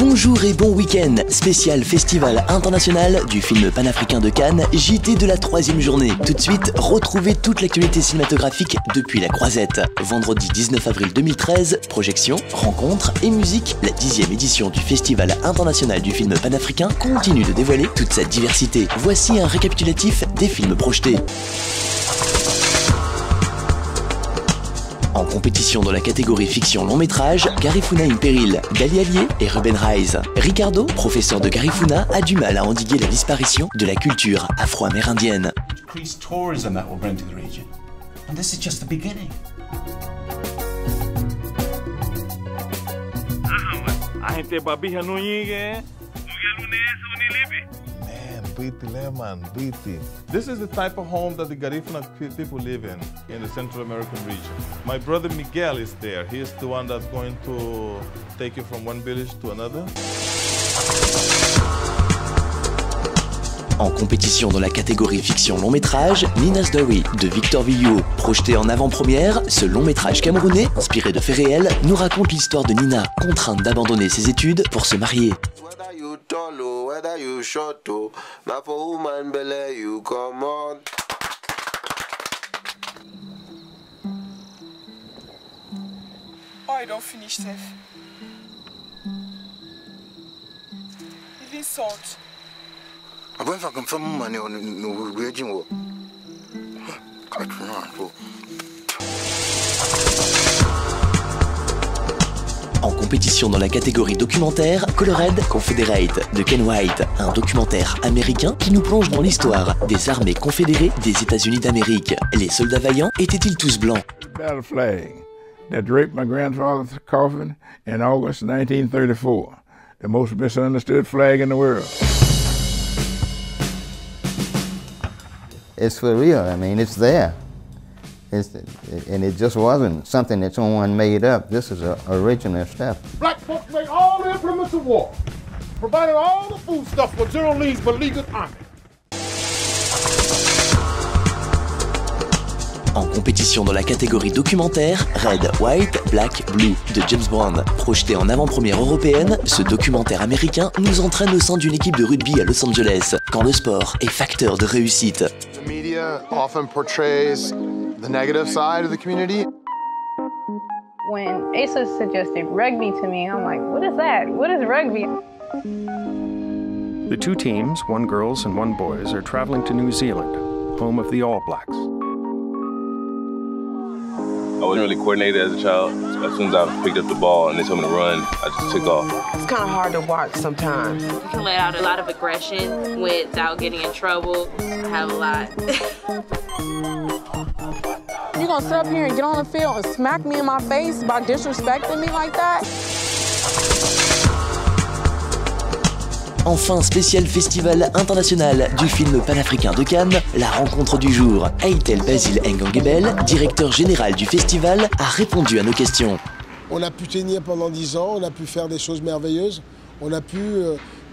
Bonjour et bon week-end, spécial Festival international du film panafricain de Cannes, JT de la 3e journée. Tout de suite, retrouvez toute l'actualité cinématographique depuis la Croisette. Vendredi 19 avril 2013, projection, rencontres et musique, la 10e édition du Festival international du film panafricain continue de dévoiler toute sa diversité. Voici un récapitulatif des films projetés. En compétition dans la catégorie fiction long métrage, Garifuna Impéril, Dali Allié et Ruben Rise. Ricardo, professeur de Garifuna, a du mal à endiguer la disparition de la culture afro-amérindienne. Biti Leman, Biti. This is the type of home that the Garifuna people live in the Central American region. My brother Miguel is there. He is the one that's going to take you from one village to another. En compétition dans la catégorie fiction long métrage, Nina's Story de Victor Villou. Projeté en avant-première, ce long métrage camerounais, inspiré de faits réels, nous raconte l'histoire de Nina, contrainte d'abandonner ses études pour se marier. Whether you short to, now for woman belly you come on. Oh, I don't finish, Steph. Even salt. I went from some money on the raging war. En compétition dans la catégorie documentaire, Colored Confederate de Ken White, un documentaire américain qui nous plonge dans l'histoire des armées confédérées des États-Unis d'Amérique. Les soldats vaillants étaient-ils tous blancs? Battle flag that draped my grandfather's coffin in August 1934, the most misunderstood flag in the world. It's for real. I mean, it's there. And it just wasn't something that someone made up. This is original stuff. Black folks made all the implements of war, provided all the food stuff for General Lee's beleaguered army. En compétition dans la catégorie documentaire, Red, White, Black, Blue de James Bond. Projeté en avant-première européenne, ce documentaire américain nous entraîne au sein d'une équipe de rugby à Los Angeles, quand le sport est facteur de réussite. The media often portrays the negative side of the community. When Asa suggested rugby to me, I'm like, what is that? What is rugby? The two teams, one girls and one boys, are traveling to New Zealand, home of the All Blacks. I wasn't really coordinated as a child. As soon as I picked up the ball and they told me to run, I just took off. It's kind of hard to watch sometimes. You can let out a lot of aggression without getting in trouble. I have a lot. You gonna sit up here and get on the field and smack me in my face by disrespecting me like that? Enfin, spécial Festival international du film panafricain de Cannes, la rencontre du jour. Eitel Basile Ngangebel, directeur général du festival, a répondu à nos questions. On a pu tenir pendant 10 ans, on a pu faire des choses merveilleuses, on a pu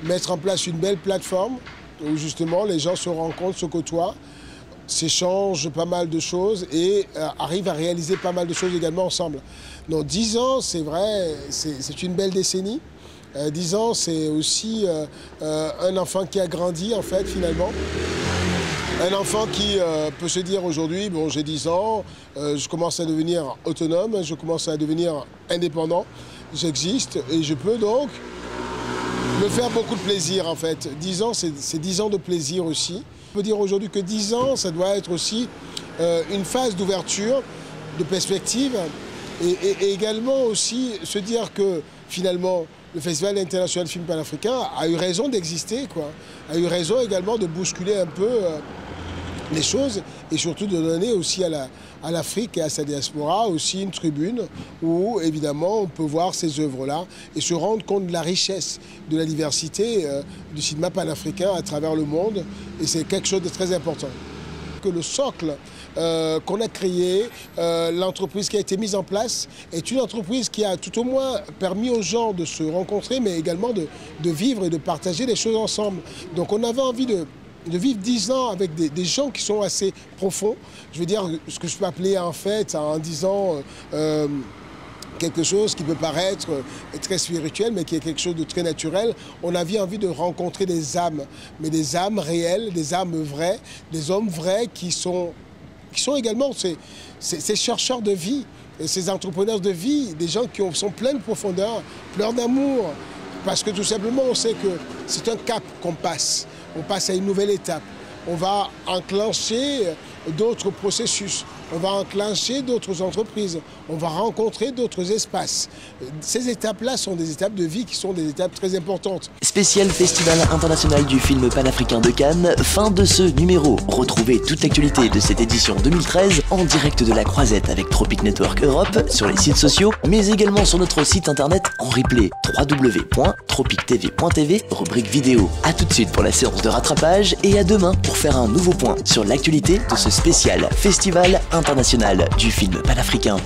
mettre en place une belle plateforme où justement les gens se rencontrent, se côtoient, s'échangent pas mal de choses et arrivent à réaliser pas mal de choses également ensemble. Donc 10 ans, c'est vrai, c'est une belle décennie. 10 ans, c'est aussi un enfant qui a grandi, en fait, finalement. Un enfant qui peut se dire aujourd'hui, bon, j'ai 10 ans, je commence à devenir autonome, je commence à devenir indépendant, j'existe et je peux donc me faire beaucoup de plaisir, en fait. 10 ans, c'est 10 ans de plaisir aussi. On peut dire aujourd'hui que 10 ans, ça doit être aussi une phase d'ouverture, de perspective et également aussi se dire que, finalement, le Festival international film panafricain a eu raison d'exister, quoi. A eu raison également de bousculer un peu les choses et surtout de donner aussi à l'Afrique et à sa diaspora aussi une tribune où évidemment on peut voir ces œuvres-là et se rendre compte de la richesse, de la diversité du cinéma panafricain à travers le monde et c'est quelque chose de très important. Que le socle qu'on a créé, l'entreprise qui a été mise en place, est une entreprise qui a tout au moins permis aux gens de se rencontrer, mais également de vivre et de partager les choses ensemble. Donc on avait envie de vivre 10 ans avec des gens qui sont assez profonds. Je veux dire, ce que je peux appeler en fait, en disant quelque chose qui peut paraître très spirituel, mais qui est quelque chose de très naturel. On avait envie de rencontrer des âmes, mais des âmes réelles, des âmes vraies, des hommes vrais qui sont également ces chercheurs de vie, ces entrepreneurs de vie, des gens qui sont pleins de profondeur, pleins d'amour, parce que tout simplement on sait que c'est un cap qu'on passe. On passe à une nouvelle étape. On va enclencher d'autres processus, on va enclencher d'autres entreprises, on va rencontrer d'autres espaces. Ces étapes-là sont des étapes de vie qui sont des étapes très importantes. Spécial Festival international du film panafricain de Cannes, fin de ce numéro. Retrouvez toute l'actualité de cette édition 2013 en direct de la Croisette avec Tropic Network Europe sur les sites sociaux, mais également sur notre site internet en replay www.tropictv.tv, rubrique vidéo. A tout de suite pour la séance de rattrapage et à demain pour faire un nouveau point sur l'actualité de ce spécial Festival international du film panafricain.